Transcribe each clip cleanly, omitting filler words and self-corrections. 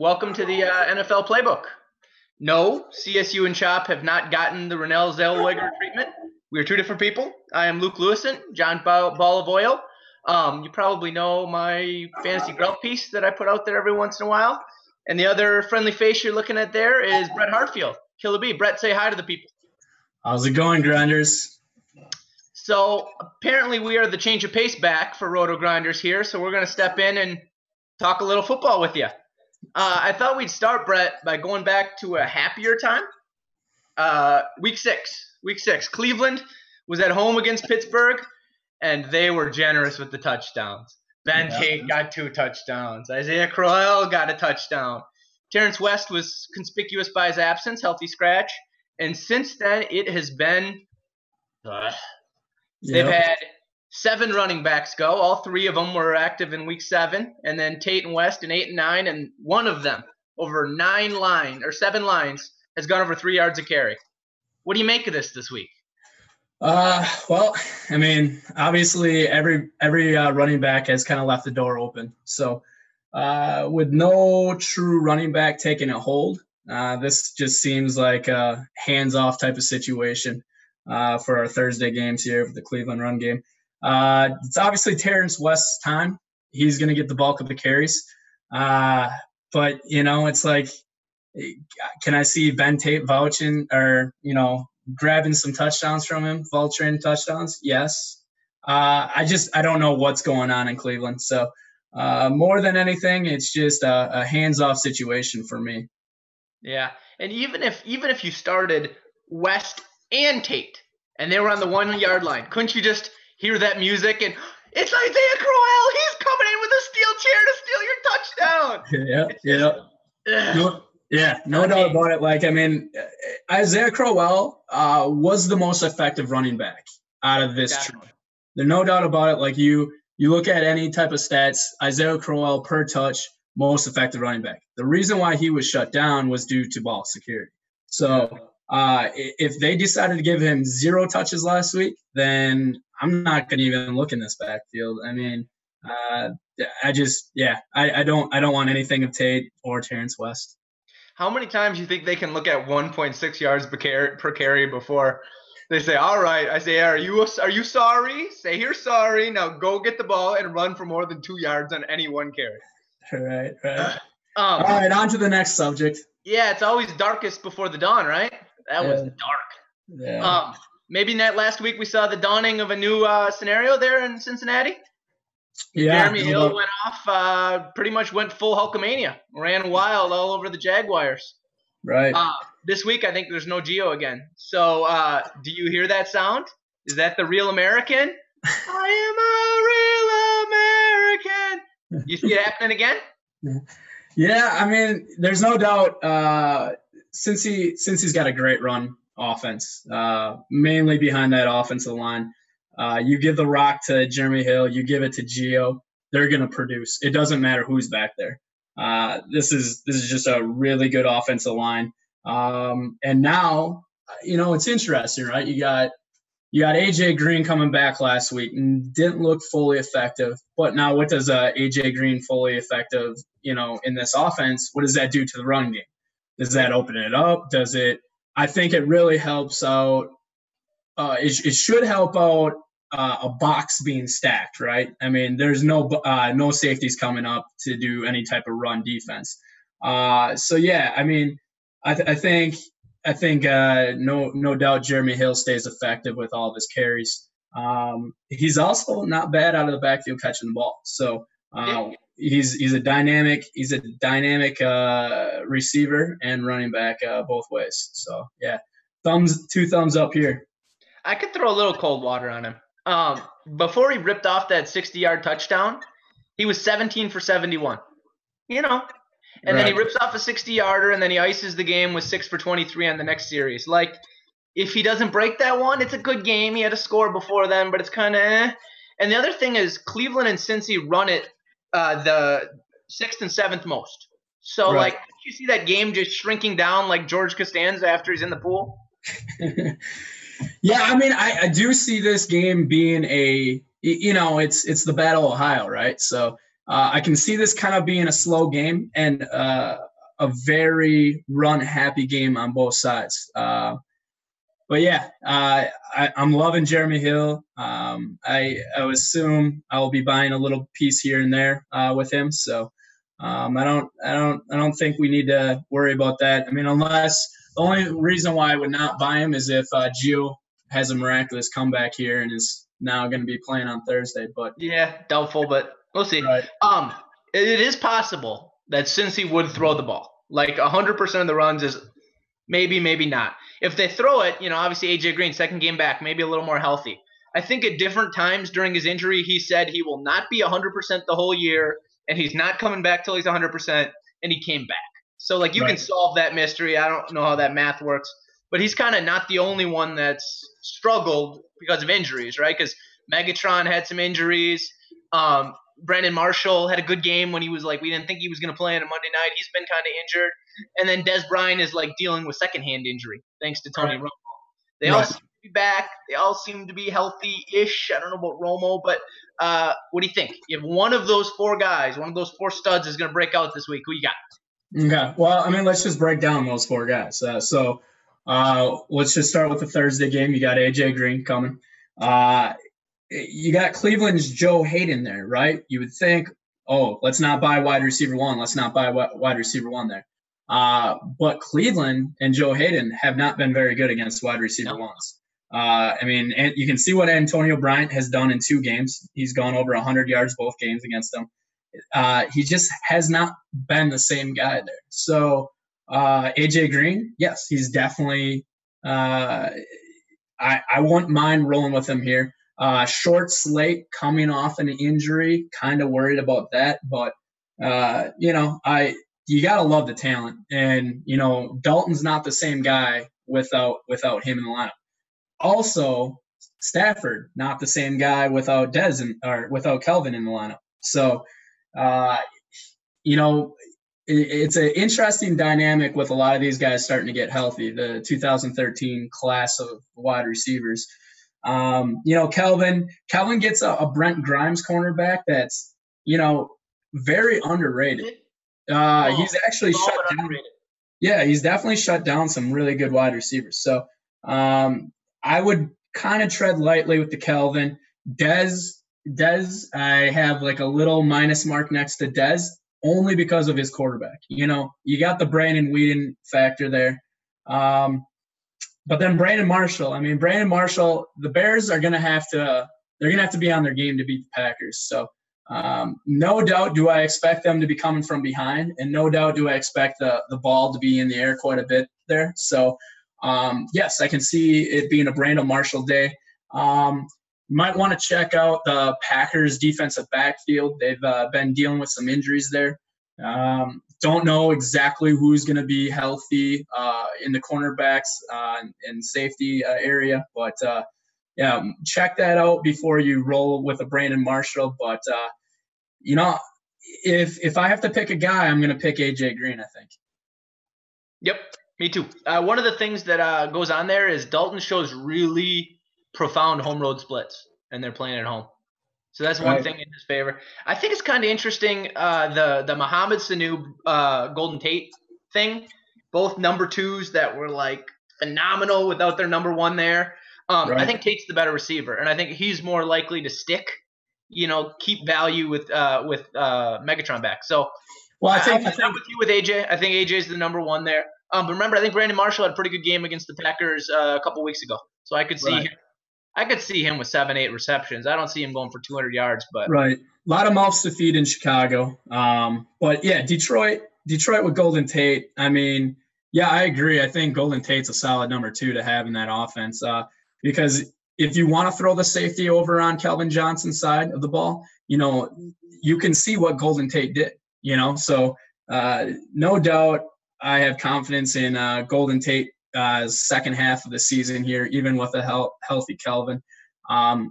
Welcome to the NFL Playbook. No, CSU and Chop have not gotten the Rennell Zellweger treatment. We are two different people. I am Luke Louison, John Ball of Oil. You probably know my fantasy grout piece that I put out there every once in a while. And the other friendly face you're looking at there is Brett Harttfiel. Killer B. Brett, say hi to the people. How's it going, Grinders? So apparently we are the change of pace back for RotoGrinders here, so we're going to step in and talk a little football with you. I thought we'd start, Brett, by going back to a happier time. Week six. Cleveland was at home against Pittsburgh, and they were generous with the touchdowns. Ben Tate got 2 touchdowns. Isaiah Crowell got a touchdown. Terrence West was conspicuous by his absence, healthy scratch. And since then, it has been they've had 7 running backs go. All 3 of them were active in week 7. And then Tate and West in 8 and 9. And one of them, over 7 lines, has gone over 3 yards a carry. What do you make of this week? Well, I mean, obviously every running back has kind of left the door open. So with no true running back taking a hold, this just seems like a hands-off type of situation for our Thursday games here for the Cleveland run game. It's obviously Terrence West's time. He's going to get the bulk of the carries. But, it's like, can I see Ben Tate vouching or, grabbing some touchdowns from him, vulturing touchdowns? Yes. I don't know what's going on in Cleveland. So more than anything, it's just a hands-off situation for me. Yeah. And even if you started West and Tate and they were on the 1 yard line, couldn't you just hear that music and it's Isaiah Crowell, he's coming in with a steel chair to steal your touchdown. No doubt about it. Like, I mean, Isaiah Crowell was the most effective running back out of this troop. There's no doubt about it. Like, you look at any type of stats, Isaiah Crowell per touch, most effective running back. The reason why he was shut down was due to ball security. So if they decided to give him 0 touches last week, then I'm not going to even look in this backfield. I mean, I don't want anything of Tate or Terrence West. How many times do you think they can look at 1.6 yards per carry before they say, all right, Isaiah, are you sorry? Say you're sorry. Now go get the ball and run for more than 2 yards on any 1 carry. Right. All right, on to the next subject. Yeah, it's always darkest before the dawn, right? That was dark. Yeah. Maybe last week we saw the dawning of a new scenario there in Cincinnati. Yeah. Jeremy Hill went off, pretty much went full Hulkamania, ran wild all over the Jaguars. Right. This week I think there's no Geo again. So do you hear that sound? Is that the real American? I am a real American. You see it happening again? Yeah, I mean, there's no doubt since he's got a great run offense, mainly behind that offensive line. You give the rock to Jeremy Hill, you give it to Gio, they're going to produce. It doesn't matter who's back there. This is just a really good offensive line. And now, it's interesting, right? You got AJ Green coming back last week and didn't look fully effective. But now what does AJ Green fully effective, in this offense, what does that do to the running game? Does that open it up? Does it – I think it really helps out it should help out a box being stacked, right? I mean, there's no safeties coming up to do any type of run defense. So, yeah, I mean, I think no doubt Jeremy Hill stays effective with all of his carries. He's also not bad out of the backfield catching the ball. So he's a dynamic receiver and running back both ways. So yeah, 2 thumbs up here. I could throw a little cold water on him. Before he ripped off that 60-yard touchdown, he was 17 for 71. And then he rips off a 60-yarder, and then he ices the game with 6 for 23 on the next series. Like, if he doesn't break that one, it's a good game. He had a score before then, but it's kind of And the other thing is Cleveland and Cincy run it the 6th and 7th most. So, like, you see that game just shrinking down like George Costanza after he's in the pool? Yeah, I mean, I do see this game being it's the Battle of Ohio, right? So I can see this kind of being a slow game and a very run-happy game on both sides. But yeah, I'm loving Jeremy Hill. I assume I will be buying a little piece here and there with him. So I don't think we need to worry about that. I mean, unless the only reason why I would not buy him is if Gio has a miraculous comeback here and is now going to be playing on Thursday. But yeah, doubtful, but we'll see. Right. It is possible that Cincy would throw the ball. Like 100% of the runs is maybe, maybe not. If they throw it, obviously AJ Green, second game back, maybe a little more healthy. I think at different times during his injury, he said he will not be 100% the whole year, and he's not coming back till he's 100%, and he came back. So, you can solve that mystery. I don't know how that math works, but he's kind of not the only one that's struggled because of injuries, right? Because Megatron had some injuries. Brandon Marshall had a good game when he was we didn't think he was going to play on a Monday night. He's been kind of injured. And then Des Bryant is dealing with secondhand injury thanks to Tony Romo. They all seem to be back. They all seem to be healthy-ish. I don't know about Romo, but what do you think? If one of those four guys, one of those four studs is going to break out this week, who you got? Okay. Well, I mean, let's just break down those four guys. So let's just start with the Thursday game. You got AJ Green coming. You got Cleveland's Joe Hayden there, right? You would think, let's not buy wide receiver one. Let's not buy wide receiver one there. But Cleveland and Joe Hayden have not been very good against wide receiver ones. I mean, and you can see what Antonio Bryant has done in 2 games. He's gone over 100 yards both games against them. He just has not been the same guy there. So AJ Green, yes, he's definitely I wouldn't mind rolling with him here. Short slate coming off an injury, kind of worried about that. But, you got to love the talent. And, Dalton's not the same guy without him in the lineup. Also, Stafford, not the same guy without without Kelvin in the lineup. So, it's an interesting dynamic with a lot of these guys starting to get healthy, the 2013 class of wide receivers. Kelvin gets a Brent Grimes cornerback that's, very underrated. He's actually shut down. Underrated. Yeah, he's definitely shut down some really good wide receivers. So I would kind of tread lightly with the Kelvin. Dez, I have a little minus mark next to Dez only because of his quarterback. You got the Brandon Weeden factor there. But then Brandon Marshall, the Bears are going to have to be on their game to beat the Packers. So no doubt do I expect them to be coming from behind, and no doubt do I expect the ball to be in the air quite a bit there. So, yes, I can see it being a Brandon Marshall day. You might want to check out the Packers defensive backfield. They've been dealing with some injuries there. Don't know exactly who's going to be healthy in the cornerbacks and safety area, but yeah, check that out before you roll with a Brandon Marshall. But if I have to pick a guy, I'm going to pick AJ Green, I think. Yep, me too. One of the things that goes on there is Dalton shows really profound home road splits, and they're playing at home. So that's one thing in his favor. I think it's kind of interesting, the Mohamed Sanu Golden Tate thing. Both number 2s that were phenomenal without their number 1 there. I think Tate's the better receiver, and I think he's more likely to stick. Keep value with Megatron back. So, well, I'm with you with AJ. I think AJ's the number 1 there. But remember, I think Brandon Marshall had a pretty good game against the Packers a couple weeks ago. So I could see him. I could see him with 7-8 receptions. I don't see him going for 200 yards, but a lot of mouths to feed in Chicago. But yeah, Detroit with Golden Tate. I mean, yeah, I agree. I think Golden Tate's a solid number 2 to have in that offense because if you want to throw the safety over on Kelvin Johnson's side of the ball, you can see what Golden Tate did. So no doubt I have confidence in Golden Tate. Second half of the season here, even with a healthy Kelvin. I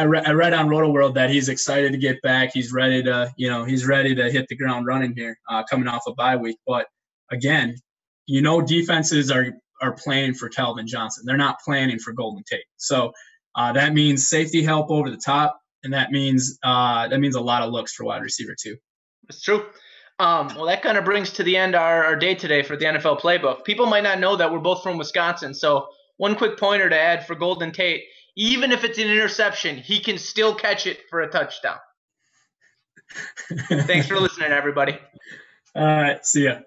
read on RotoWorld that he's excited to get back. He's ready to hit the ground running here, coming off a bye week. But again, defenses are planning for Kelvin Johnson. They're not planning for Golden Tate. So that means safety help over the top, and that means a lot of looks for wide receiver too. It's true. Well, that kind of brings to the end our day today for the NFL Playbook. People might not know that we're both from Wisconsin, so one quick pointer to add for Golden Tate. Even if it's an interception, he can still catch it for a touchdown. Thanks for listening, everybody. All right. See ya.